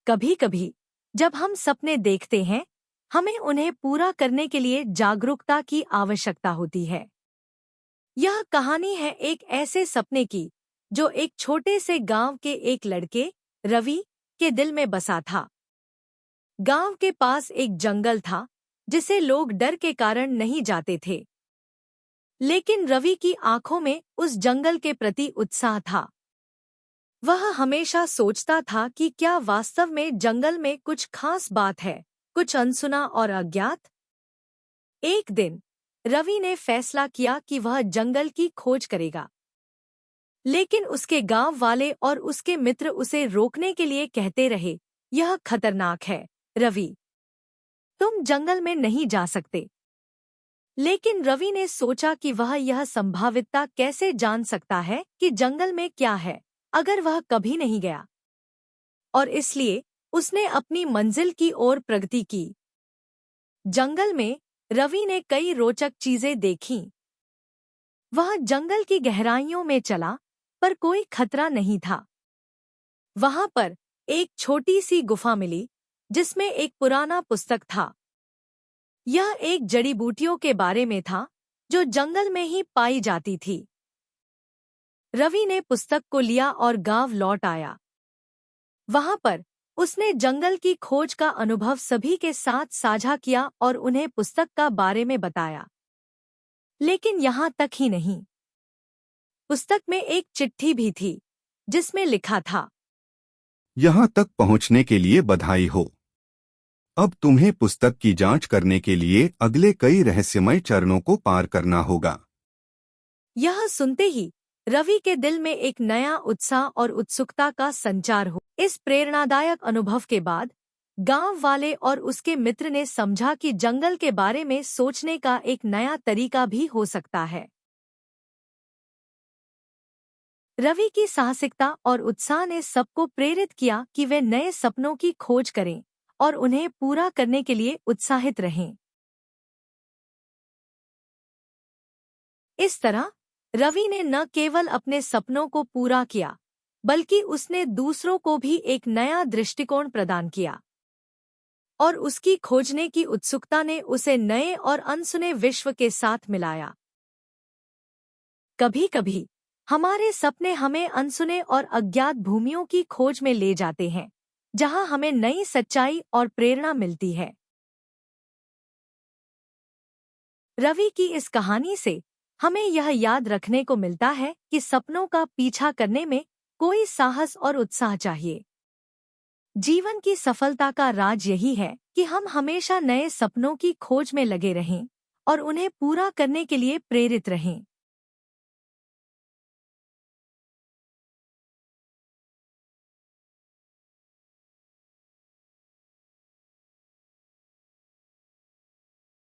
कभी कभी जब हम सपने देखते हैं, हमें उन्हें पूरा करने के लिए जागरूकता की आवश्यकता होती है। यह कहानी है एक ऐसे सपने की जो एक छोटे से गांव के एक लड़के रवि के दिल में बसा था। गांव के पास एक जंगल था जिसे लोग डर के कारण नहीं जाते थे, लेकिन रवि की आंखों में उस जंगल के प्रति उत्साह था। वह हमेशा सोचता था कि क्या वास्तव में जंगल में कुछ खास बात है, कुछ अनसुना और अज्ञात। एक दिन रवि ने फैसला किया कि वह जंगल की खोज करेगा, लेकिन उसके गांव वाले और उसके मित्र उसे रोकने के लिए कहते रहे, यह खतरनाक है रवि, तुम जंगल में नहीं जा सकते। लेकिन रवि ने सोचा कि वह यह संभावितता कैसे जान सकता है कि जंगल में क्या है अगर वह कभी नहीं गया, और इसलिए उसने अपनी मंजिल की ओर प्रगति की। जंगल में रवि ने कई रोचक चीजें देखीं। वह जंगल की गहराइयों में चला, पर कोई खतरा नहीं था। वहां पर एक छोटी सी गुफा मिली जिसमें एक पुराना पुस्तक था। यह एक जड़ी बूटियों के बारे में था जो जंगल में ही पाई जाती थी। रवि ने पुस्तक को लिया और गांव लौट आया। वहां पर उसने जंगल की खोज का अनुभव सभी के साथ साझा किया और उन्हें पुस्तक का बारे में बताया। लेकिन यहाँ तक ही नहीं, पुस्तक में एक चिट्ठी भी थी जिसमें लिखा था, यहाँ तक पहुँचने के लिए बधाई हो। अब तुम्हें पुस्तक की जांच करने के लिए अगले कई रहस्यमय चरणों को पार करना होगा। यह सुनते ही रवि के दिल में एक नया उत्साह और उत्सुकता का संचार हो। इस प्रेरणादायक अनुभव के बाद गांव वाले और उसके मित्र ने समझा कि जंगल के बारे में सोचने का एक नया तरीका भी हो सकता है। रवि की साहसिकता और उत्साह ने सबको प्रेरित किया कि वे नए सपनों की खोज करें और उन्हें पूरा करने के लिए उत्साहित रहें। इस तरह रवि ने न केवल अपने सपनों को पूरा किया, बल्कि उसने दूसरों को भी एक नया दृष्टिकोण प्रदान किया, और उसकी खोजने की उत्सुकता ने उसे नए और अनसुने विश्व के साथ मिलाया। कभी-कभी हमारे सपने हमें अनसुने और अज्ञात भूमियों की खोज में ले जाते हैं, जहां हमें नई सच्चाई और प्रेरणा मिलती है। रवि की इस कहानी से हमें यह याद रखने को मिलता है कि सपनों का पीछा करने में कोई साहस और उत्साह चाहिए। जीवन की सफलता का राज यही है कि हम हमेशा नए सपनों की खोज में लगे रहें और उन्हें पूरा करने के लिए प्रेरित रहें।